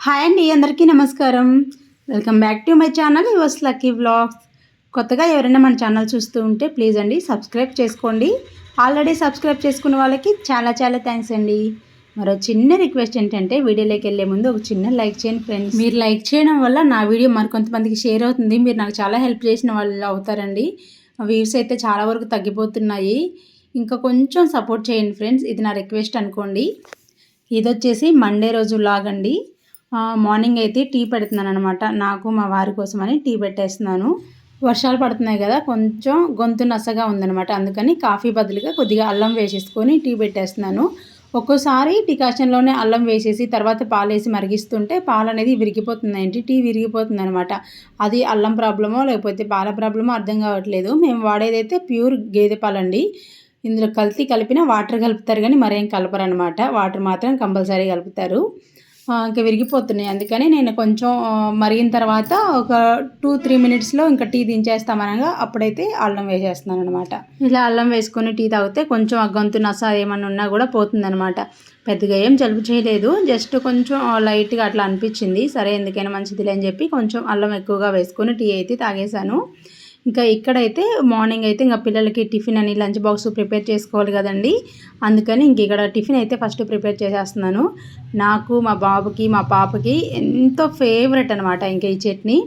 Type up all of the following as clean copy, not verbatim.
Hi అండి, అందరికీ నమస్కారం. Welcome back to my channel yours lucky vlogs. కొత్తగా ఎవరైనా మన ఛానల్ చూస్తూ ఉంటే ప్లీజ్ అండి సబ్స్క్రైబ్ చేసుకోండి. ఆల్రెడీ సబ్స్క్రైబ్ చేసుకున్న వాళ్ళకి చాలా చాలా థ్యాంక్స్ అండి. మరో చిన్న రిక్వెస్ట్ ఏంటంటే వీడియోలోకి వెళ్ళే ముందు ఒక చిన్న లైక్ చేయండి ఫ్రెండ్స్. మీరు లైక్ చేయడం వల్ల నా వీడియో మరికొంతమందికి షేర్ అవుతుంది. మీరు నాకు చాలా హెల్ప్ చేసిన వాళ్ళు అవుతారండి. వ్యూస్ అయితే చాలా వరకు తగ్గిపోతున్నాయి. ఇంకా కొంచెం సపోర్ట్ చేయండి ఫ్రెండ్స్, ఇది నా రిక్వెస్ట్ అనుకోండి. ఇది వచ్చేసి మండే రోజు వ్లాగ్ అండి. మార్నింగ్ అయితే టీ పెడుతున్నాను అనమాట. నాకు మా వారి కోసమని టీ పెట్టేస్తున్నాను. వర్షాలు పడుతున్నాయి కదా, కొంచెం గొంతు నసగా ఉందనమాట. అందుకని కాఫీ బదులుగా కొద్దిగా అల్లం వేసేసుకొని టీ పెట్టేస్తున్నాను. ఒక్కోసారి డికాషన్లోనే అల్లం వేసేసి తర్వాత పాలేసి మరిగిస్తుంటే పాలు అనేది విరిగిపోతుందండి, టీ విరిగిపోతుంది అనమాట. అది అల్లం ప్రాబ్లమో లేకపోతే పాల ప్రాబ్లమో అర్థం కావట్లేదు. మేము వాడేదైతే ప్యూర్ గేదె పాలండి. ఇందులో కలిపిన వాటర్ కలుపుతారు కానీ మరేం కలపరు అనమాట. వాటర్ మాత్రం కంపల్సరీ కలుపుతారు. ఇంకా విరిగిపోతున్నాయి. అందుకని నేను కొంచెం మరిగిన తర్వాత ఒక 2-3 మినిట్స్లో ఇంకా టీ దించేస్తామనగా అప్పుడైతే అల్లం వేసేస్తున్నాను అనమాట. ఇలా అల్లం వేసుకొని టీ తాగితే కొంచెం ఆ గొంతు నస ఏమన్నా ఉన్నా కూడా పోతుందనమాట. పెద్దగా ఏం జలుబు చేయలేదు, జస్ట్ కొంచెం లైట్గా అట్లా అనిపించింది. సరే ఎందుకైనా మంచిదిలే అని చెప్పి కొంచెం అల్లం ఎక్కువగా వేసుకొని టీ అయితే తాగేశాను. ఇంకా ఇక్కడైతే మార్నింగ్ అయితే ఇంకా పిల్లలకి టిఫిన్ అని లంచ్ బాక్స్ ప్రిపేర్ చేసుకోవాలి కదండి. అందుకని ఇంక ఇక్కడ టిఫిన్ అయితే ఫస్ట్ ప్రిపేర్ చేసేస్తున్నాను. నాకు, మా బాబుకి, మా పాపకి ఎంతో ఫేవరెట్ అనమాట ఇంకా ఈ చట్నీ.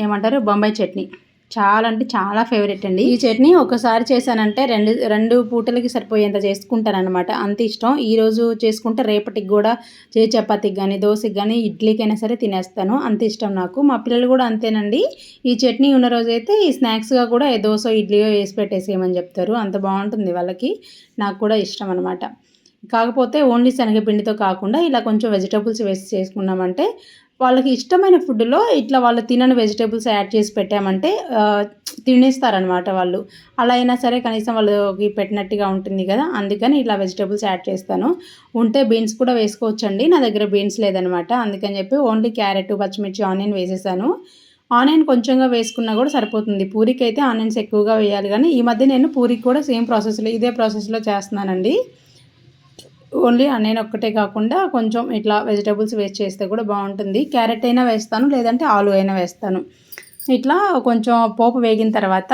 ఏమంటారు, బొంబాయి చట్నీ. చాలా అంటే చాలా ఫేవరెట్ అండి. ఈ చట్నీ ఒకసారి చేశానంటే రెండు పూటలకి సరిపోయేంత చేసుకుంటానమాట. అంత ఇష్టం. ఈరోజు చేసుకుంటే రేపటికి కూడా చపాతీకి కానీ దోశకి కానీ ఇడ్లీకైనా సరే తినేస్తాను. అంత ఇష్టం నాకు. మా పిల్లలు కూడా అంతేనండి. ఈ చట్నీ ఉన్న రోజైతే ఈ స్నాక్స్గా కూడా దోశ ఇడ్లీయో వేసి పెట్టేసేయమని చెప్తారు. అంత బాగుంటుంది వాళ్ళకి. నాకు కూడా ఇష్టం అనమాట. కాకపోతే ఓన్లీ శనగపిండితో కాకుండా ఇలా కొంచెం వెజిటబుల్స్ వేసి చేసుకున్నామంటే వాళ్ళకి ఇష్టమైన ఫుడ్లో ఇట్లా వాళ్ళు తినని వెజిటేబుల్స్ యాడ్ చేసి పెట్టామంటే తినేస్తారనమాట వాళ్ళు. అలా అయినా సరే కనీసం వాళ్ళకి పెట్టినట్టుగా ఉంటుంది కదా, అందుకని ఇలా వెజిటేబుల్స్ యాడ్ చేస్తాను. ఉంటే బీన్స్ కూడా వేసుకోవచ్చండి. నా దగ్గర బీన్స్ లేదనమాట. అందుకని చెప్పి ఓన్లీ క్యారెట్, పచ్చిమిర్చి, ఆనియన్ వేసేసాను. ఆనియన్ కొంచెంగా వేసుకున్నా కూడా సరిపోతుంది. పూరికి అయితే ఆనియన్స్ ఎక్కువగా వేయాలి, కానీ ఈ మధ్య నేను పూరికి కూడా ఇదే ప్రాసెస్లో చేస్తున్నానండి. ఓన్లీ ఆనియన్ ఒక్కటే కాకుండా కొంచెం ఇట్లా వెజిటేబుల్స్ వేస్ట్ చేస్తే కూడా బాగుంటుంది. క్యారెట్ అయినా వేస్తాను, లేదంటే ఆలు అయినా వేస్తాను. ఇట్లా కొంచెం పోపు వేగిన తర్వాత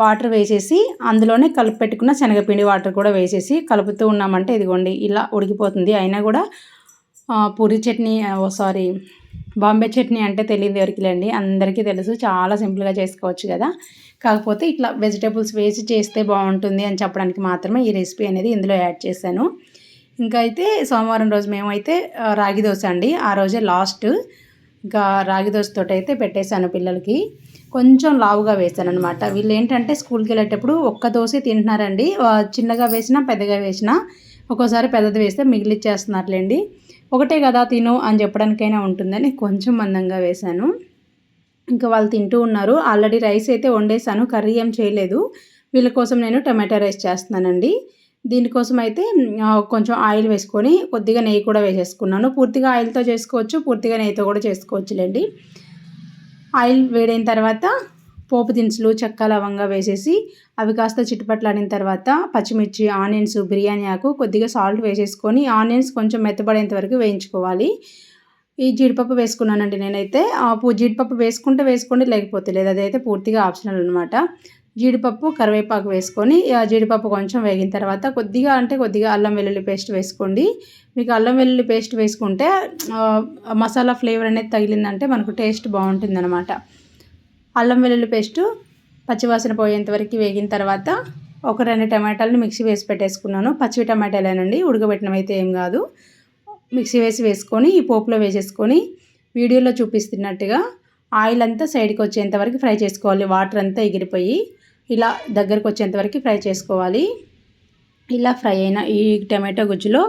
వాటర్ వేసేసి అందులోనే కలిపి పెట్టుకున్న శనగపిండి వాటర్ కూడా వేసేసి కలుపుతూ ఉన్నామంటే ఇదిగోండి ఇలా ఉడికిపోతుంది. అయినా కూడా పూరి చట్నీ బాంబే చట్నీ అంటే తెలియదు ఎవరికిలేండి, అందరికీ తెలుసు. చాలా సింపుల్గా చేసుకోవచ్చు కదా. కాకపోతే ఇట్లా వెజిటేబుల్స్ వేసి చేస్తే బాగుంటుంది అని చెప్పడానికి మాత్రమే ఈ రెసిపీ అనేది ఇందులో యాడ్ చేశాను. ఇంకా అయితే సోమవారం రోజు మేమైతే రాగి దోశ అండి, ఆ రోజే లాస్ట్. ఇంకా రాగి దోశతోటి అయితే పెట్టేశాను పిల్లలకి. కొంచెం లావుగా వేసాను అనమాట. వీళ్ళు ఏంటంటే స్కూల్కి వెళ్ళేటప్పుడు ఒక్క దోశ తింటున్నారండి. చిన్నగా వేసినా పెద్దగా వేసినా ఒక్కోసారి పెద్దది వేస్తే మిగిలిచ్చేస్తున్నారులేండి. ఒకటే కదా తిను అని చెప్పడానికైనా ఉంటుందని కొంచెం మందంగా వేశాను. ఇంకా వాళ్ళు తింటూ ఉన్నారు. ఆల్రెడీ రైస్ అయితే వండేసాను, కర్రీ ఏం చేయలేదు. వీళ్ళ కోసం నేను టమాటా రైస్ చేస్తున్నానండి. దీనికోసం అయితే కొంచెం ఆయిల్ వేసుకొని కొద్దిగా నెయ్యి కూడా వేసేసుకున్నాను. పూర్తిగా ఆయిల్తో చేసుకోవచ్చు, పూర్తిగా నెయ్యితో కూడా చేసుకోవచ్చులేండి. ఆయిల్ వేడైన తర్వాత పోపు దినుసులు, చెక్క, లవంగా వేసేసి అవి కాస్త చిట్టుపట్లాడిన తర్వాత పచ్చిమిర్చి, ఆనియన్స్, బిర్యానీ ఆకు, కొద్దిగా సాల్ట్ వేసేసుకొని ఆనియన్స్ కొంచెం మెత్తబడేంత వరకు వేయించుకోవాలి. ఈ జీడిపప్పు వేసుకున్నానండి నేనైతే. జీడిపప్పు వేసుకుంటే వేసుకోండి, లేకపోతే లేదు. అదైతే పూర్తిగా ఆప్షనల్ అనమాట. జీడిపప్పు, కరివేపాకు వేసుకొని జీడిపప్పు కొంచెం వేగిన తర్వాత కొద్దిగా అల్లం వెల్లుల్లి పేస్ట్ వేసుకోండి. మీకు అల్లం వెల్లుల్లి పేస్ట్ వేసుకుంటే మసాలా ఫ్లేవర్ అనేది తగిలిందంటే మనకు టేస్ట్ బాగుంటుంది అనమాట. అల్లం వెల్లుల్లి పేస్టు పచ్చివాసన పోయేంత వరకు వేగిన తర్వాత ఒక 2 టమాటాలను మిక్సీ వేసి పెట్టేసుకున్నాను. పచ్చివి టమాటాలేనండి, ఉడకబెట్టినవైతే ఏం కాదు. మిక్సీ వేసుకొని ఈ పోపులో వేసేసుకొని వీడియోలో చూపిస్తున్నట్టుగా ఆయిల్ అంతా సైడ్కి వచ్చేంత వరకు ఫ్రై చేసుకోవాలి. వాటర్ అంతా ఎగిరిపోయి ఇలా దగ్గరకు వచ్చేంత వరకు ఫ్రై చేసుకోవాలి. ఇలా ఫ్రై అయిన ఈ టమాటో గుజ్జులో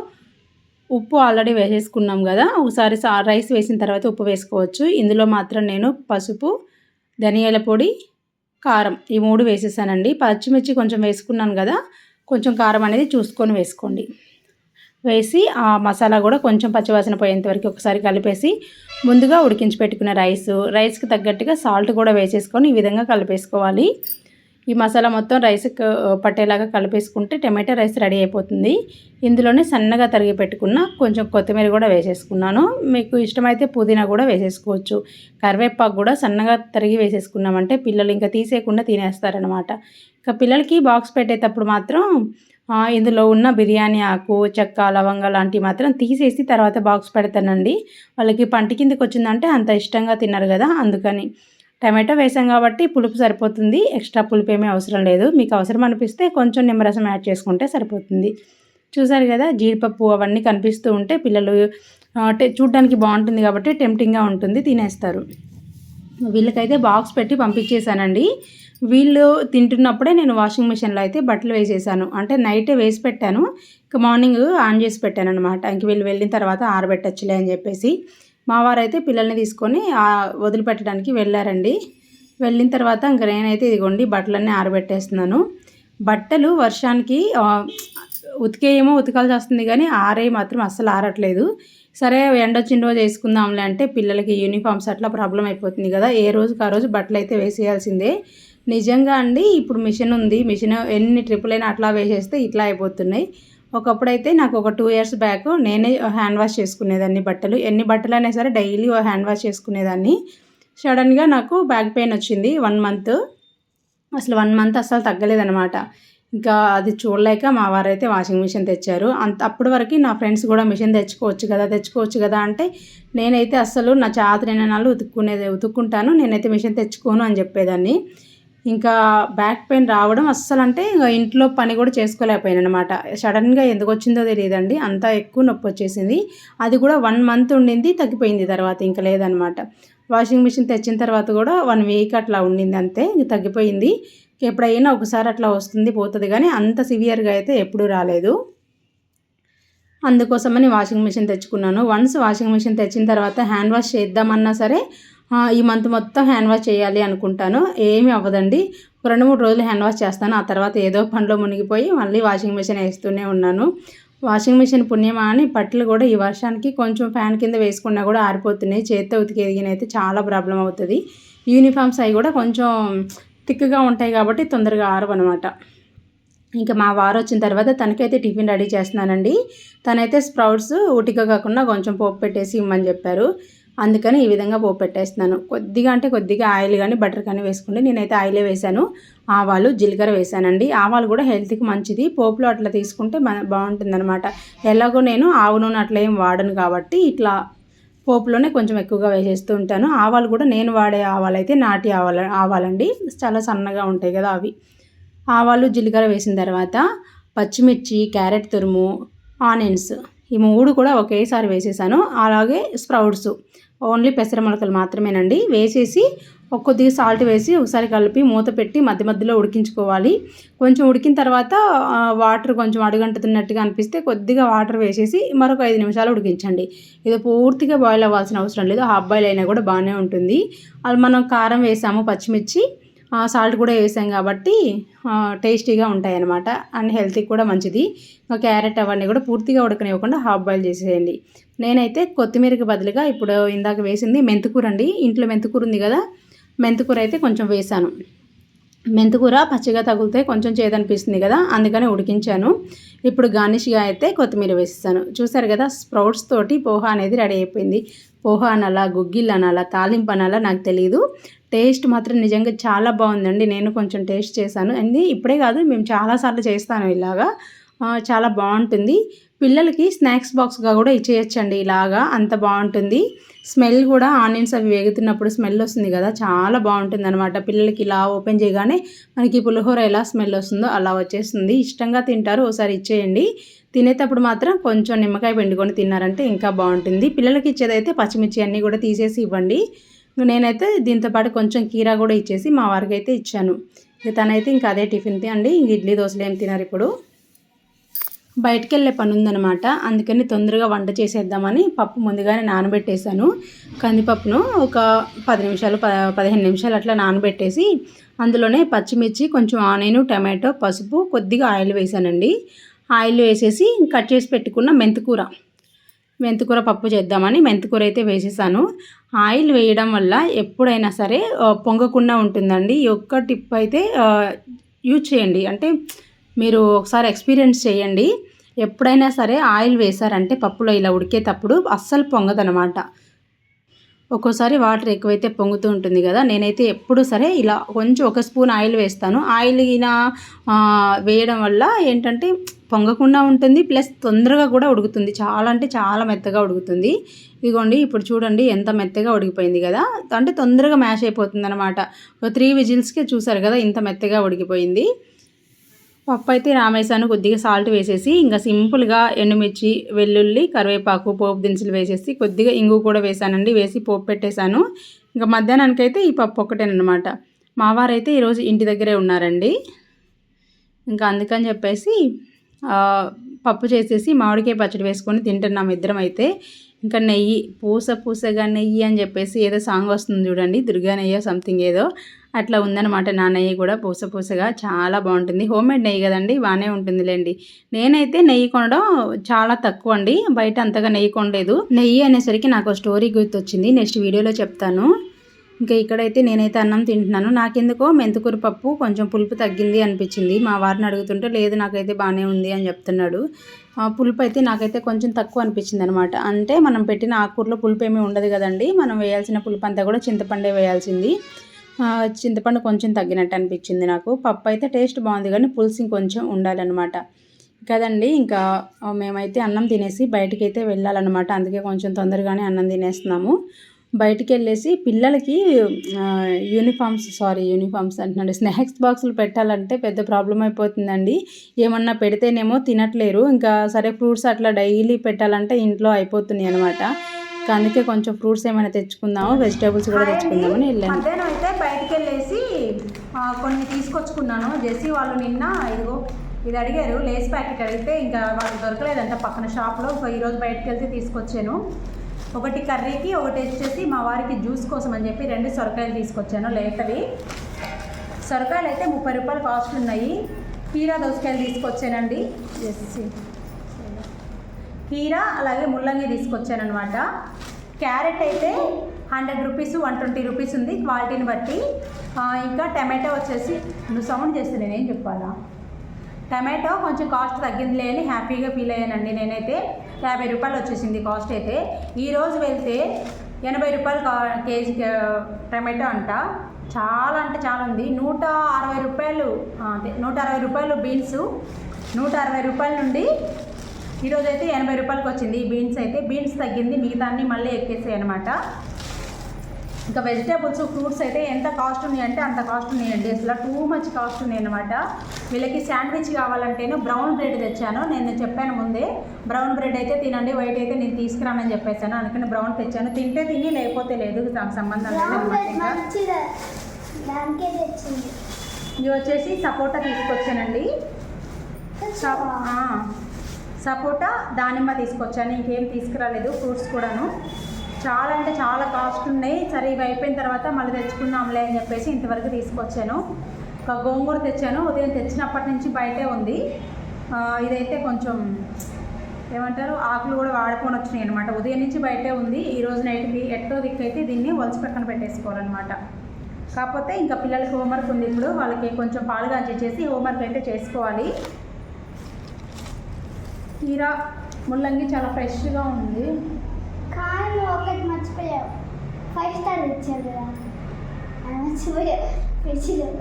ఉప్పు ఆల్రెడీ వేసేసుకున్నాం కదా, ఒకసారి రైస్ వేసిన తర్వాత ఉప్పు వేసుకోవచ్చు. ఇందులో మాత్రం నేను పసుపు, ధనియాల పొడి, కారం ఈ 3 వేసేసానండి. పచ్చిమిర్చి కొంచెం వేసుకున్నాను కదా, కొంచెం కారం అనేది చూసుకొని వేసుకోండి. వేసి ఆ మసాలా కూడా కొంచెం పచ్చివాసన పోయేంత వరకు ఒకసారి కలిపేసి ముందుగా ఉడికించి పెట్టుకున్న రైస్కి తగ్గట్టుగా సాల్ట్ కూడా వేసేసుకొని ఈ విధంగా కలిపేసుకోవాలి. ఈ మసాలా మొత్తం రైస్ పట్టేలాగా కలిపేసుకుంటే టమాటా రైస్ రెడీ అయిపోతుంది. ఇందులోనే సన్నగా తరిగి పెట్టుకున్న కొంచెం కొత్తిమీర కూడా వేసేసుకున్నాను. మీకు ఇష్టమైతే పుదీనా కూడా వేసేసుకోవచ్చు. కరివేపాకు కూడా సన్నగా తరిగి వేసేసుకున్నామంటే పిల్లలు ఇంకా తీసేయకుండా తినేస్తారనమాట. ఇంకా పిల్లలకి బాక్స్ పెట్టేటప్పుడు మాత్రం ఇందులో ఉన్న బిర్యానీ ఆకు, చెక్క, లవంగా లాంటివి మాత్రం తీసేసి తర్వాత బాక్స్ పెడతానండి. వాళ్ళకి పంటి కిందకి వచ్చిందంటే అంత ఇష్టంగా తిన్నారు కదా, అందుకని. టమాటో వేసాం కాబట్టి పులుపు సరిపోతుంది. ఎక్స్ట్రా పులుపు ఏమీ అవసరం లేదు. మీకు అవసరం అనిపిస్తే కొంచెం నిమ్మరసం యాడ్ చేసుకుంటే సరిపోతుంది. చూసారు కదా, జీడిపప్పు అవన్నీ కనిపిస్తూ ఉంటే పిల్లలు చూడ్డానికి బాగుంటుంది కాబట్టి టెంప్టింగ్గా ఉంటుంది, తినేస్తారు. వీళ్ళకైతే బాక్స్ పెట్టి పంపించేశానండి. వీళ్ళు తింటున్నప్పుడే నేను వాషింగ్ మిషన్లో అయితే బట్టలు వేసేసాను. అంటే నైటే వేసి పెట్టాను, ఇక మార్నింగ్ ఆన్ చేసి పెట్టాను అనమాట. ఇంక వీళ్ళు వెళ్ళిన తర్వాత ఆరబెట్టచ్చులే అని చెప్పేసి. మా వారైతే పిల్లల్ని తీసుకొని వదిలిపెట్టడానికి వెళ్ళారండి. వెళ్ళిన తర్వాత ఇంక నేనైతే ఇదిగోండి బట్టలన్నీ ఆరబెట్టేస్తున్నాను. బట్టలు వర్షానికి ఉతికేయేమో ఉతకాల్సి వస్తుంది కానీ ఆరేవి మాత్రం అస్సలు ఆరట్లేదు. సరే ఎండొచ్చిన రోజు వేసుకుందాంలే అంటే పిల్లలకి యూనిఫామ్స్ అట్లా ప్రాబ్లం అయిపోతుంది కదా, ఏ రోజుకి ఆ రోజు బట్టలు అయితే వేసేయాల్సిందే. నిజంగా అండి ఇప్పుడు మిషన్ ఉంది, మిషన్ ఎన్ని ట్రిప్పులైనా అట్లా వేసేస్తే ఇట్లా అయిపోతున్నాయి. ఒకప్పుడైతే నాకు ఒక 2 years బ్యాక్ నేనే హ్యాండ్ వాష్ చేసుకునేదాన్ని బట్టలు. ఎన్ని బట్టలైనా సరే డైలీ హ్యాండ్ వాష్ చేసుకునేదాన్ని. సడన్గా నాకు బ్యాక్ పెయిన్ వచ్చింది 1 month. అసలు 1 month అస్సలు తగ్గలేదనమాట. ఇంకా అది చూడలేక మా వారైతే వాషింగ్ మిషన్ తెచ్చారు. అప్పటి వరకు నా ఫ్రెండ్స్ కూడా మిషన్ తెచ్చుకోవచ్చు కదా అంటే నేనైతే అస్సలు నా చాతనైనాళ్ళు ఉతుక్కుంటాను, నేనైతే మిషన్ తెచ్చుకోను అని చెప్పేదాన్ని. ఇంకా బ్యాక్ పెయిన్ రావడం అస్సలు అంటే ఇంట్లో పని కూడా చేసుకోలేకపోయాను అనమాట. సడన్గా ఎందుకు వచ్చిందో తెలియదండి, అంత ఎక్కువ నొప్పి వచ్చేసింది. అది కూడా 1 month ఉండింది, తగ్గిపోయింది తర్వాత ఇంకా లేదనమాట. వాషింగ్ మిషన్ తెచ్చిన తర్వాత కూడా 1 week అట్లా ఉండింది అంతే, ఇంక తగ్గిపోయింది. ఎప్పుడైనా ఒకసారి అట్లా వస్తుంది పోతుంది కానీ అంత సివియర్గా అయితే ఎప్పుడూ రాలేదు. అందుకోసమని వాషింగ్ మిషన్ తెచ్చుకున్నాను. వన్స్ వాషింగ్ మిషన్ తెచ్చిన తర్వాత హ్యాండ్ వాష్ చేద్దామన్నా సరే ఈ మంత్ మొత్తం హ్యాండ్ వాష్ చేయాలి అనుకుంటాను, ఏమీ అవ్వదండి. 2-3 రోజులు హ్యాండ్ వాష్ చేస్తాను, ఆ తర్వాత ఏదో పనిలో మునిగిపోయి మళ్ళీ వాషింగ్ మిషన్ వేస్తూనే ఉన్నాను. వాషింగ్ మిషన్ పుణ్యమా అని బట్టలు కూడా ఈ వర్షానికి కొంచెం ఫ్యాన్ కింద వేసుకున్నా కూడా ఆరిపోతున్నాయి. చేత్తో ఉతికేదిగినైతే చాలా ప్రాబ్లం అవుతుంది. యూనిఫామ్స్ అవి కూడా కొంచెం థిక్గా ఉంటాయి కాబట్టి తొందరగా ఆరవన్నమాట. ఇంకా మా వారు వచ్చిన తర్వాత తనకైతే టిఫిన్ రెడీ చేస్తున్నానండి. తనైతే స్ప్రౌట్స్ ఉటిగా కాకుండా కొంచెం పోపు పెట్టేసి ఇమ్మని చెప్పారు. అందుకని ఈ విధంగా పోపు పెట్టేస్తున్నాను. కొద్దిగా ఆయిల్ కానీ బటర్ కానీ వేసుకోండి. నేనైతే ఆయిలే వేశాను. ఆవాలు, జీలకర్ర వేశానండి. ఆవాలు కూడా హెల్త్కి మంచిది. పోపులో అట్లా తీసుకుంటే బాగుంటుందన్నమాట. ఎలాగో నేను ఆవు నూనె అట్లా ఏం వాడను కాబట్టి ఇట్లా పోపులోనే కొంచెం ఎక్కువగా వేసేస్తూ ఉంటాను. ఆవాలు కూడా నేను వాడే ఆవాలు అయితే నాటి ఆవాలండి, చాలా సన్నగా ఉంటాయి కదా అవి. ఆవాలు, జీలకర్ర వేసిన తర్వాత పచ్చిమిర్చి, క్యారెట్ తురుము, ఆనియన్స్ ఈ 3 కూడా ఒకేసారి వేసేసాను. అలాగే స్ప్రౌట్స్ ఓన్లీ పెసర మొలకలు మాత్రమేనండి వేసేసి కొద్దిగా సాల్ట్ వేసి ఒకసారి కలిపి మూత పెట్టి మధ్య మధ్యలో ఉడికించుకోవాలి. కొంచెం ఉడికిన తర్వాత వాటర్ కొంచెం అడుగంటుతున్నట్టుగా అనిపిస్తే కొద్దిగా వాటర్ వేసేసి మరొక 5 నిమిషాలు ఉడికించండి. ఇది పూర్తిగా బాయిల్ అవ్వాల్సిన అవసరం లేదు, హాఫ్ బాయిల్ అయినా కూడా బాగానే ఉంటుంది. అది మనం కారం వేసాము, పచ్చిమిర్చి, సాల్ట్ కూడా వేసాం కాబట్టి టేస్టీగా ఉంటాయి అన్నమాట. అండ్ హెల్త్కి కూడా మంచిది. క్యారెట్ అవన్నీ కూడా పూర్తిగా ఉడకనివ్వకుండా హాఫ్ బాయిల్ చేసేయండి. నేనైతే కొత్తిమీరకి బదులుగా ఇప్పుడు ఇందాక వేసింది మెంతికూర అండి. ఇంట్లో మెంతికూర ఉంది కదా, మెంతికూర అయితే కొంచెం వేసాను. మెంతికూర పచ్చిగా తగిలితే కొంచెం చేదనిపిస్తుంది కదా, అందుకని ఉడికించాను. ఇప్పుడు గార్నిష్గా అయితే కొత్తిమీర వేసేసాను. చూసారు కదా, స్ప్రౌట్స్ తోటి పోహా అనేది రెడీ అయిపోయింది. పోహా అనాలా, గుగ్గిళ్ళు అనాలా, తాలింపు అనాలా నాకు తెలియదు. టేస్ట్ మాత్రం నిజంగా చాలా బాగుందండి. నేను కొంచెం టేస్ట్ చేశాను. అండ్ ఇప్పుడే కాదు, మేము చాలాసార్లు చేస్తాను ఇలాగా. చాలా బాగుంటుంది. పిల్లలకి స్నాక్స్ బాక్స్గా కూడా ఇచ్చేయచ్చండి ఇలాగా, అంత బాగుంటుంది. స్మెల్ కూడా ఆనియన్స్ అవి వేగుతున్నప్పుడు స్మెల్ వస్తుంది కదా, చాలా బాగుంటుంది అనమాట. పిల్లలకి ఇలా ఓపెన్ చేయగానే మనకి పులిహోర ఎలా స్మెల్ వస్తుందో అలా వచ్చేస్తుంది. ఇష్టంగా తింటారు. ఒకసారి ఇచ్చేయండి. తినేటప్పుడు మాత్రం కొంచెం నిమ్మకాయ పిండుకొని తిన్నారంటే ఇంకా బాగుంటుంది. పిల్లలకి ఇచ్చేదైతే పచ్చిమిర్చి అన్నీ కూడా తీసేసి ఇవ్వండి. నేనైతే దీంతోపాటు కొంచెం కీరా కూడా ఇచ్చేసి మా వారికి అయితే ఇచ్చాను. తనైతే ఇంకా అదే టిఫిన్ అండి. ఇడ్లీ దోశలు ఏం తినారు. ఇప్పుడు బయటికి వెళ్ళే పని ఉందన్నమాట, అందుకని తొందరగా వంట చేసేద్దామని పప్పు ముందుగానే నానబెట్టేశాను. కందిపప్పును ఒక 10 నిమిషాలు 15 నిమిషాలు అట్లా నానబెట్టేసి అందులోనే పచ్చిమిర్చి, కొంచెం ఆనియన్, టమాటో, పసుపు, కొద్దిగా ఆయిల్ వేసానండి. ఆయిల్ వేసేసి కట్ చేసి పెట్టుకున్న మెంతికూర మెంతికూర పప్పు చేద్దామని మెంతికూర అయితే వేసేసాను. ఆయిల్ వేయడం వల్ల ఎప్పుడైనా సరే పొంగకుండా ఉంటుందండి. ఈ ఒక్క టిప్ అయితే యూజ్ చేయండి. అంటే మీరు ఒకసారి ఎక్స్పీరియన్స్ చేయండి. ఎప్పుడైనా సరే ఆయిల్ వేశారంటే పప్పులో ఇలా ఉడికేటప్పుడు అస్సలు పొంగదనమాట. ఒక్కోసారి వాటర్ ఎక్కువైతే పొంగుతూ ఉంటుంది కదా. నేనైతే ఎప్పుడు సరే ఇలా కొంచెం ఒక స్పూన్ ఆయిల్ వేస్తాను. ఆయిల్ వేయడం వల్ల ఏంటంటే పొంగకుండా ఉంటుంది, ప్లస్ తొందరగా కూడా ఉడుకుతుంది. చాలా అంటే చాలా మెత్తగా ఉడుకుతుంది. ఇదిగోండి ఇప్పుడు చూడండి ఎంత మెత్తగా ఉడికిపోయింది కదా. అంటే తొందరగా మ్యాష్ అయిపోతుంది అనమాట. ఒక 3 విజిల్స్కే చూసారు కదా ఇంత మెత్తగా ఉడికిపోయింది. పప్పు అయితే రామేసాను, కొద్దిగా సాల్ట్ వేసేసి ఇంకా సింపుల్గా ఎండుమిర్చి, వెల్లుల్లి, కరివేపాకు, పోపు దినుసులు వేసేసి కొద్దిగా ఇంగు కూడా వేసానండి. వేసి పోపు పెట్టేశాను. ఇంకా మధ్యాహ్నానికైతే ఈ పప్పు ఒక్కటేనమాట. మా వారైతే ఈరోజు ఇంటి దగ్గరే ఉన్నారండి. ఇంకా అందుకని చెప్పేసి పప్పు చేసేసి మామిడికాయ పచ్చడి వేసుకొని తింటున్నాం ఇద్దరం అయితే. ఇంకా నెయ్యి పూసగా నెయ్యి అని చెప్పేసి ఏదో సాంగ్ వస్తుంది చూడండి, దుర్గా నెయ్యి సంథింగ్ ఏదో అట్లా ఉందన్నమాట. నా నెయ్యి కూడా పూసగా చాలా బాగుంటుంది. హోమ్మేడ్ నెయ్యి కదండి, బాగానే ఉంటుందిలేండి. నేనైతే నెయ్యి కొనడం చాలా తక్కువ అండి, బయట అంతగా నెయ్యి కొనలేదు. నెయ్యి అనేసరికి నాకు స్టోరీ గుర్తొచ్చింది, నెక్స్ట్ వీడియోలో చెప్తాను. ఇంకా ఇక్కడైతే నేనైతే అన్నం తింటున్నాను. నాకెందుకో మెంతికూర పప్పు కొంచెం పులుపు తగ్గింది అనిపించింది. మా వారిని అడుగుతుంటే లేదు నాకైతే బాగానే ఉంది అని చెప్తున్నాడు. పులుపు అయితే నాకైతే కొంచెం తక్కువ అనిపించింది అనమాట. అంటే మనం పెట్టిన ఆకుకూరలో పులుపు ఏమీ ఉండదు కదండి, మనం వేయాల్సిన పులుపు అంతా కూడా చింతపండే వేయాల్సింది. చింతపండు కొంచెం తగ్గినట్టు అనిపించింది నాకు. పప్పు అయితే టేస్ట్ బాగుంది కానీ పులుసు ఇంకొంచెం ఉండాలన్నమాట కదండి. ఇంకా మేమైతే అన్నం తినేసి బయటికి అయితే వెళ్ళాలన్నమాట. అందుకే కొంచెం తొందరగానే అన్నం తినేస్తున్నాము. బయటికి వెళ్ళేసి పిల్లలకి యూనిఫామ్స్ అంటున్నాడు, స్నాక్స్ బాక్సులు పెట్టాలంటే పెద్ద ప్రాబ్లం అయిపోతుందండి. ఏమన్నా పెడితేనేమో తినట్లేరు. ఇంకా సరే ఫ్రూట్స్ అట్లా డైలీ పెట్టాలంటే ఇంట్లో అయిపోతున్నాయి అనమాట. అందుకే కొంచెం ఫ్రూట్స్ ఏమైనా తెచ్చుకుందాము, వెజిటేబుల్స్ కూడా తెచ్చుకుందామని వెళ్ళాను. మధ్యాహ్నం అయితే బయటికి వెళ్ళేసి కొన్ని తీసుకొచ్చుకున్నాను. జెస్సీ వాళ్ళు నిన్న ఇది అడిగారు, లేస్ ప్యాకెట్ అడిగితే ఇంకా వాళ్ళు దొరకలేదంట పక్కన షాప్లో. ఈరోజు బయటకు వెళ్తే తీసుకొచ్చాను. ఒకటి కర్రీకి, ఒకటి వచ్చేసి మా వారికి జ్యూస్ కోసం అని చెప్పి 2 సొరకాయలు తీసుకొచ్చాను లేతవి. సొరకాయలు అయితే 30 రూపాయలు కాస్ట్ ఉన్నాయి. కీరా దోసకాయలు తీసుకొచ్చానండి, కీరా అలాగే ముల్లంగి తీసుకొచ్చాను అనమాట. క్యారెట్ అయితే 100 రూపీస్ 120 రూపీస్ ఉంది క్వాలిటీని బట్టి. ఇంకా టమాటో వచ్చేసి నువ్వు సౌండ్ చేస్తే నేనేం చెప్పాలా, టమాటో కొంచెం కాస్ట్ తగ్గిందిలే అని హ్యాపీగా ఫీల్ అయ్యానండి. నేనైతే 50 రూపాయలు వచ్చేసింది కాస్ట్ అయితే. ఈరోజు వెళ్తే 80 రూపాయలు కేజీ టమాటో అంట. చాలా అంటే చాలా ఉంది. 160 రూపాయలు, 160 రూపాయలు బీన్స్, 160 రూపాయల నుండి ఈరోజు అయితే 80 రూపాయలకి వచ్చింది. బీన్స్ అయితే బీన్స్ తగ్గింది, మిగతా అన్నీ మళ్ళీ ఎక్కేసాయి అనమాట. ఇంకా వెజిటేబుల్స్, ఫ్రూట్స్ అయితే ఎంత కాస్ట్ ఉన్నాయంటే అంత కాస్ట్ ఉన్నాయండి. అసలు టూ మచ్ కాస్ట్ ఉన్నాయి అనమాట. వీళ్ళకి శాండ్విచ్ కావాలంటేనే బ్రౌన్ బ్రెడ్ తెచ్చాను. నేను చెప్పాను ముందే, బ్రౌన్ బ్రెడ్ అయితే తినండి, వైట్ అయితే నేను తీసుకురానని చెప్పేసాను. అందుకని బ్రౌన్ తెచ్చాను. తింటే తిని లేకపోతే లేదు, నాకు సంబంధం లేదన్నమాట. ఇవి వచ్చేసి సపోటా తీసుకొచ్చానండి. సపోటా, దానిమ్మ తీసుకొచ్చాను. ఇంకేం తీసుకురాలేదు ఫ్రూట్స్ కూడాను. చాలా అంటే చాలా కాస్ట్ ఉన్నాయి. సరే ఇవి అయిపోయిన తర్వాత మళ్ళీ తెచ్చుకుందాంలే అని చెప్పేసి ఇంతవరకు తీసుకొచ్చాను. ఒక గోంగూర తెచ్చాను, ఉదయం తెచ్చినప్పటి నుంచి బయటే ఉంది. ఇదైతే కొంచెం ఏమంటారు, ఆకులు కూడా వాడుకొని వచ్చినాయి అనమాట. ఉదయం నుంచి బయటే ఉంది. ఈరోజు నైట్కి ఎట్టో దిక్కైతే దీన్ని వలస పక్కన పెట్టేసుకోవాలన్నమాట. కాకపోతే ఇంకా పిల్లలకి హోంవర్క్ ఉంది, ఇప్పుడు వాళ్ళకి కొంచెం పాలుగా చేసి హోంవర్క్ అయితే చేసుకోవాలి. కీరా, ముల్లంగి చాలా ఫ్రెష్గా ఉంది. కానీ ఒకటి మర్చిపోయావు, 5 స్టార్ ఇచ్చారు కదా, మర్చిపోయావు.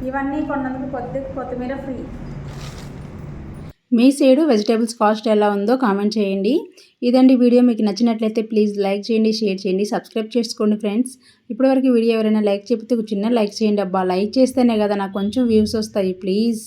ఇవన్నీ కొన్నందుకు కొత్తిమీర ఫ్రీ. మీ సైడు వెజిటేబుల్స్ కాస్ట్ ఎలా ఉందో కామెంట్ చేయండి. ఇదండి వీడియో. మీకు నచ్చినట్లయితే ప్లీజ్ లైక్ చేయండి, షేర్ చేయండి, సబ్స్క్రైబ్ చేసుకోండి ఫ్రెండ్స్. ఇప్పటివరకు వీడియో ఎవరైనా లైక్ చెప్తే చిన్న లైక్ చేయండి అబ్బా. లైక్ చేస్తేనే కదా నాకు కొంచెం వ్యూస్ వస్తాయి ప్లీజ్.